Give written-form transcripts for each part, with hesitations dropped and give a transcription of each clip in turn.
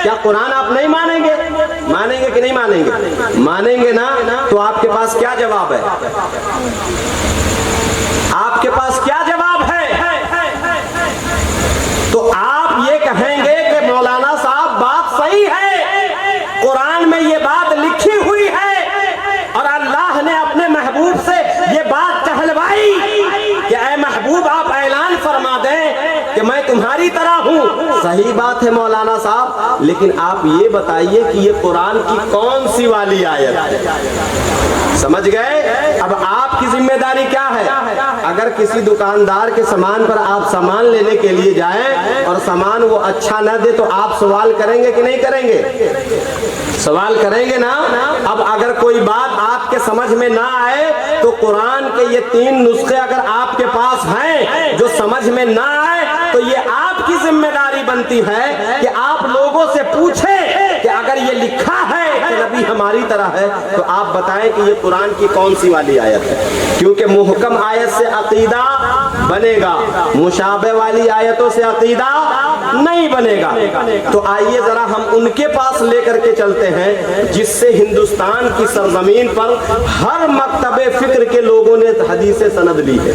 کیا قرآن آپ نہیں مانیں گے؟ مانیں گے کہ نہیں مانیں گے؟ مانیں گے نا، تو آپ کے پاس کیا جواب ہے؟ آپ کے پاس کیا جواب ہے؟ تو آپ یہ کہیں گے کہ مولانا صاحب بات صحیح ہے، قرآن میں یہ بات لکھی ہوئی ہے اور اللہ نے اپنے محبوب سے یہ بات کہلوائی کہ اے محبوب آپ اعلان فرما دیں کہ میں تمہاری طرح ہوں۔ صحیح بات ہے مولانا صاحب، لیکن آپ یہ بتائیے کہ یہ قرآن کی کون سی والی آیت ہے؟ سمجھ گئے؟ اب آپ کی ذمہ داری کیا ہے؟ اگر کسی دکاندار کے سامان پر آپ سامان لینے کے لیے جائیں اور سامان وہ اچھا نہ دے تو آپ سوال کریں گے کہ نہیں کریں گے؟ سوال کریں گے نا۔ اب اگر کوئی بات آپ کے سمجھ میں نہ آئے تو قرآن کے یہ 3 نسخے اگر آپ کے پاس ہیں جو سمجھ میں نہ آئے تو یہ آپ کی ذمہ داری بنتی ہے کہ آپ لوگوں سے پوچھیں کہ اگر یہ لکھا ہے کہ نبی ہماری طرح ہے تو آپ بتائیں کہ یہ قرآن کی کون سی والی آیت ہے، کیونکہ محکم آیت سے عقیدہ بنے گا، مشابہ والی آیتوں سے عقیدہ نہیں بنے گا۔ تو آئیے ذرا ہم ان کے پاس لے کر کے چلتے ہیں جس سے ہندوستان کی سرزمین پر ہر مکتب فکر کے لوگوں نے حدیث سند لی ہے۔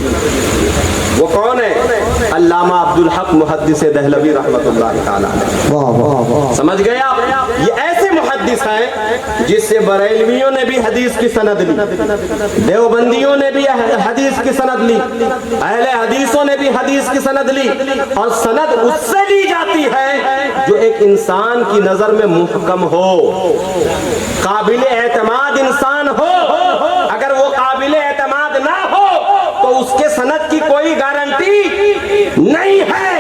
وہ کون ہے؟ علامہ عبدالحق محدث دہلوی رحمۃ اللہ تعالیٰ علیہ۔ سمجھ گئے آپ؟ یہ ایسے محدث ہیں جس سے بریلویوں نے بھی حدیث کی سند لی، دیوبندیوں نے بھی حدیث کی سند لی، اہل حدیثوں نے بھی حدیث کی سند لی، اور سند اس سے لی جاتی ہے جو ایک انسان کی نظر میں محکم ہو، قابل اعتماد انسان ہو۔ اگر وہ قابل اعتماد نہ ہو تو اس کے سند کی کوئی گارنٹی نہیں ہے۔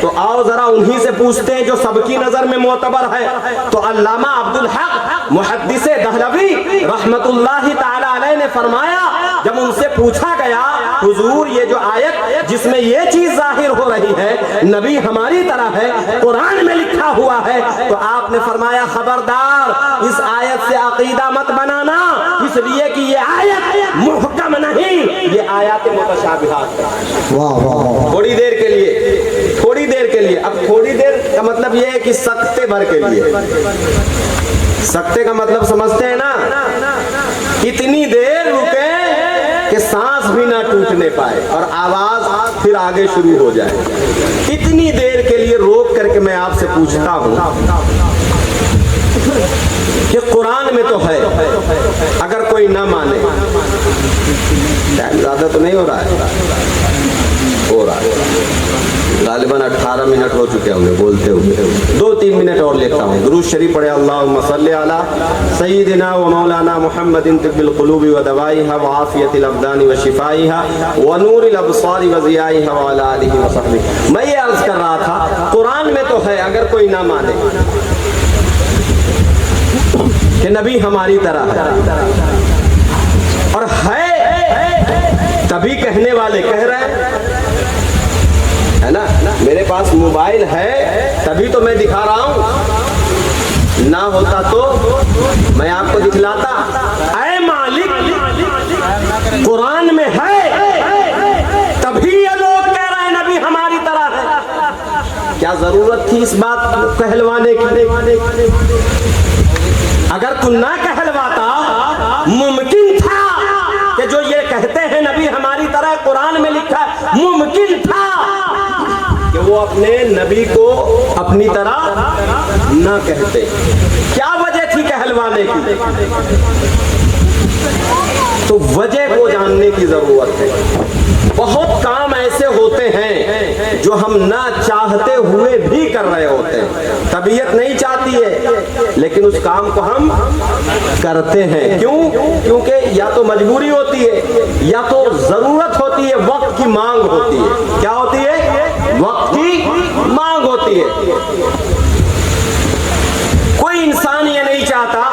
تو آؤ ذرا انہی سے پوچھتے ہیں جو سب کی نظر میں معتبر ہے۔ تو علامہ عبدالحق محدث دہلوی رحمت اللہ تعالی علیہ نے فرمایا، جب ان سے پوچھا گیا حضور یہ جو آیت جس میں یہ چیز ظاہر ہو رہی ہے نبی ہماری طرح ہے، قرآن میں لکھا ہوا ہے، تو آپ نے فرمایا خبردار اس آیت سے عقیدہ مت بنانا، اس لیے کہ یہ آیت محکم نہیں، یہ آیات متشابہات ہے۔ تھوڑی دیر کے لیے، اب تھوڑی دیر کا مطلب یہ ہے کہ سکتے بھر کے لیے، سکتے کا مطلب سمجھتے ہیں نا، اتنی دیر رکے کہ سانس بھی نہ ٹوٹنے پائے اور آواز پھر آگے شروع ہو جائے، اتنی دیر کے لیے روک کر کے میں آپ سے پوچھتا ہوں کہ قرآن میں تو ہے، اگر کوئی نہ مانے، ٹائم زیادہ تو نہیں ہو رہا ہے، غالباً 18 منٹ ہو چکے ہوں گے بولتے ہوئے، 2-3 منٹ اور لیتا ہوں۔ درود شریف پڑھے، اللہم صلی علی سیدنا و مولانا محمد طب القلوب و دوائها وعافیت الابدان و شفائها و نور الابصار و ضیائها وعلی آلہ و صحبہ۔ میں یہ عرض کر رہا تھا قرآن میں تو ہے، اگر کوئی نہ مانے کہ نبی ہماری طرح ہے، اور ہے تبھی کہنے والے کہہ رہے ہیں، ہے نا، میرے پاس موبائل ہے تبھی تو میں دکھا رہا ہوں، نہ ہوتا تو میں آپ کو دکھلاتا۔ اے مالک، قرآن میں ہے تبھی یہ لوگ کہہ رہے ہیں نبی ہماری طرح ہے۔ کیا ضرورت تھی اس بات کو کہلوانے کی؟ اگر تو نہ کہلواتا ممکن تھا کہ جو یہ کہتے ہیں نبی ہماری طرح قرآن میں لکھا ہے، ممکن تھا کہ وہ اپنے نبی کو اپنی طرح نہ کہتے۔ کیا وجہ تھی کہلوانے کی؟ تو وجہ کو جاننے کی ضرورت ہے۔ بہت کام ایسے ہوتے ہیں جو ہم نہ چاہتے ہوئے بھی کر رہے ہوتے ہیں، طبیعت نہیں چاہتی ہے لیکن اس کام کو ہم کرتے ہیں۔ کیوں؟ کیونکہ یا تو مجبوری ہوتی ہے یا تو ضرورت ہوتی ہے، وقت کی مانگ ہوتی ہے۔ کیا ہوتی ہے؟ وقت کی مانگ ہوتی ہے۔ کوئی انسان یہ نہیں چاہتا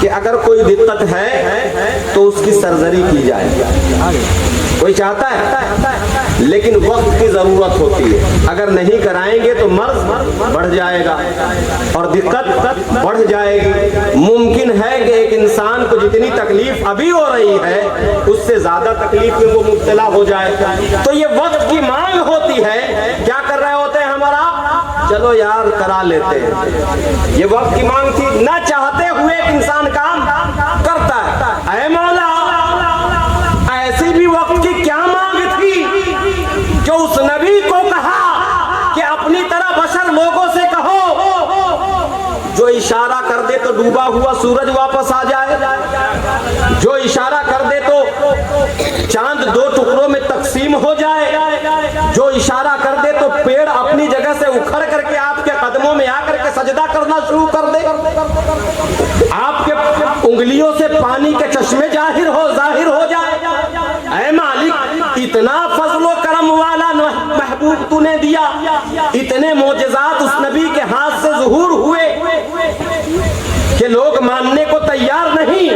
کہ اگر کوئی دقت ہے تو اس کی سرزری کی جائے، کوئی چاہتا ہے، لیکن وقت کی ضرورت ہوتی ہے۔ اگر نہیں کرائیں گے تو مرض بڑھ جائے گا اور دقت بڑھ جائے گی۔ ممکن ہے کہ ایک انسان کو جتنی تکلیف ابھی ہو رہی ہے اس سے زیادہ تکلیف میں وہ مبتلا ہو جائے، تو یہ وقت کی مانگ ہوتی ہے۔ کیا کر رہے ہوتے ہیں ہمارا؟ چلو یار کرا لیتے ہیں، یہ وقت کی مانگ تھی، نہ چاہتے ہوئے ایک انسان کام کرتا ہے۔ اے مولا، ایسی بھی وقت کی کیا مانگ تھی جو اس نبی کو کہا کہ اپنی طرح بشر لوگوں سے کہو جو اشارہ کر دے تو ڈوبا ہوا سورج واپس آ جائے، جو اشارہ کر دے تو چاند دو ٹکڑوں میں تقسیم ہو جائے، جو اشارہ کر دے تو پیڑ اپنی جگہ سے اکھڑ کر کے آپ کے قدموں میں آ کر کے سجدہ کرنا شروع کر دے، آپ کے انگلیوں سے پانی کے چشمے ظاہر ہو جائے۔ اے مالک، اتنا فضل و کرم والا محبوب تو نے دیا، اتنے معجزات اس نبی کے ہاتھ سے ظہور ہوئے کہ لوگ ماننے کو تیار نہیں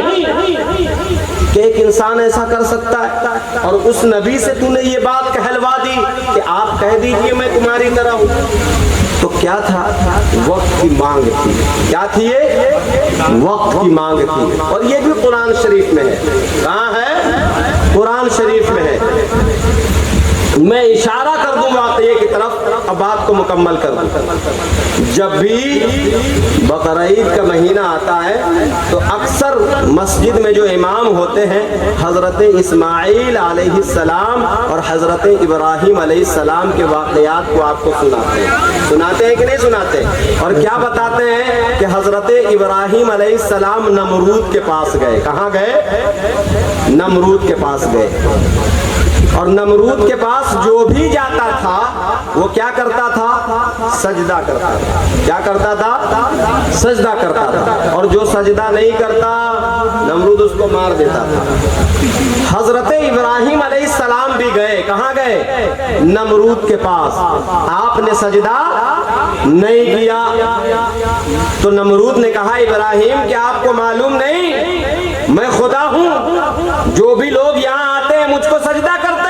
کہ ایک انسان ایسا کر سکتا ہے، اور اس نبی سے تو نے یہ بات کہلوا دی کہ آپ کہہ دیجئے میں تمہاری طرح ہوں۔ تو کیا تھا؟ وقت کی مانگ تھی۔ کیا تھی یہ؟ وقت کی مانگ تھی، اور یہ بھی قرآن شریف میں ہے۔ کہاں ہے؟ قرآن شریف میں ہے۔ میں اشارہ کر دوں واقعے کی طرف، اب بات کو مکمل کر دوں۔ جب بھی بقرعید کا مہینہ آتا ہے تو اکثر مسجد میں جو امام ہوتے ہیں حضرت اسماعیل علیہ السلام اور حضرت ابراہیم علیہ السلام کے واقعات کو آپ کو سناتے ہیں کہ نہیں سناتے؟ اور کیا بتاتے ہیں کہ حضرت ابراہیم علیہ السلام نمرود کے پاس گئے۔ کہاں گئے؟ نمرود کے پاس گئے، اور نمرود کے پاس جو بھی جاتا تھا وہ کیا کرتا تھا؟ سجدہ کرتا تھا۔ کیا کرتا تھا؟ سجدہ کرتا تھا، اور جو سجدہ نہیں کرتا نمرود اس کو مار دیتا تھا۔ حضرت ابراہیم علیہ السلام بھی گئے۔ کہاں گئے؟ نمرود کے پاس۔ آپ نے سجدہ نہیں کیا تو نمرود نے کہا ابراہیم کیا آپ کو معلوم نہیں میں خدا ہوں، جو بھی لوگ یہاں آتے ہیں مجھ کو سجدہ کرتے ہیں؟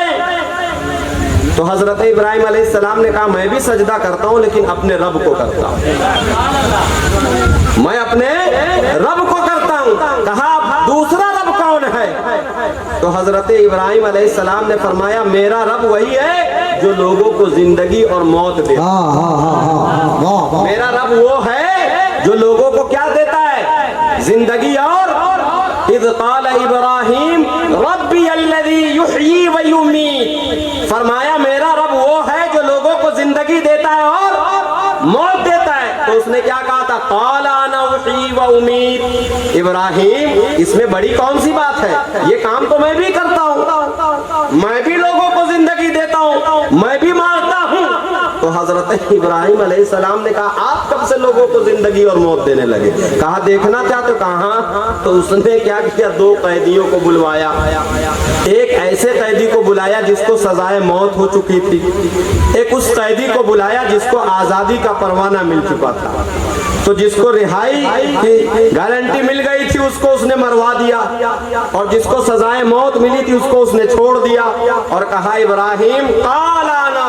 تو حضرت ابراہیم علیہ السلام نے کہا میں بھی سجدہ کرتا ہوں لیکن اپنے رب کو کرتا ہوں، میں اپنے رب کو کرتا ہوں۔ کہا دوسرا رب کون ہے؟ تو حضرت ابراہیم علیہ السلام نے فرمایا میرا رب وہی ہے جو لوگوں کو زندگی اور موت دیتا ہے۔ میرا رب وہ ہے جو لوگوں کو کیا دیتا ہے؟ زندگی اور اذ قال ابراہیم ربی الذی یحیی و یمیت، فرمایا میرا رب وہ ہے جو لوگوں کو زندگی دیتا ہے اور موت دیتا ہے۔ تو اس نے کیا کہا تھا؟ قال انا احیی و امیت۔ ابراہیم اس میں بڑی کون سی بات ہے؟ یہ کام تو میں بھی کرتا ہوں، میں بھی لوگوں کو زندگی دیتا ہوں، میں بھی مارتا ہوں۔ تو حضرت ابراہیم علیہ السلام نے کہا آپ کب سے لوگوں کو زندگی اور موت دینے لگے؟ کہا دیکھنا چاہتے ہو؟ کہاں؟ تو اس نے کیا کیا؟ دو قیدیوں کو بلوایا، ایک ایسے قیدی کو بلایا جس کو سزائے موت ہو چکی تھی، ایک اس قیدی کو بلایا جس کو آزادی کا پروانہ مل چکا تھا، تو جس کو رہائی کی گارنٹی مل گئی تھی اس کو اس نے مروا دیا، اور جس کو سزائے موت ملی تھی اس کو اس نے چھوڑ دیا، اور کہا ابراہیم قال انا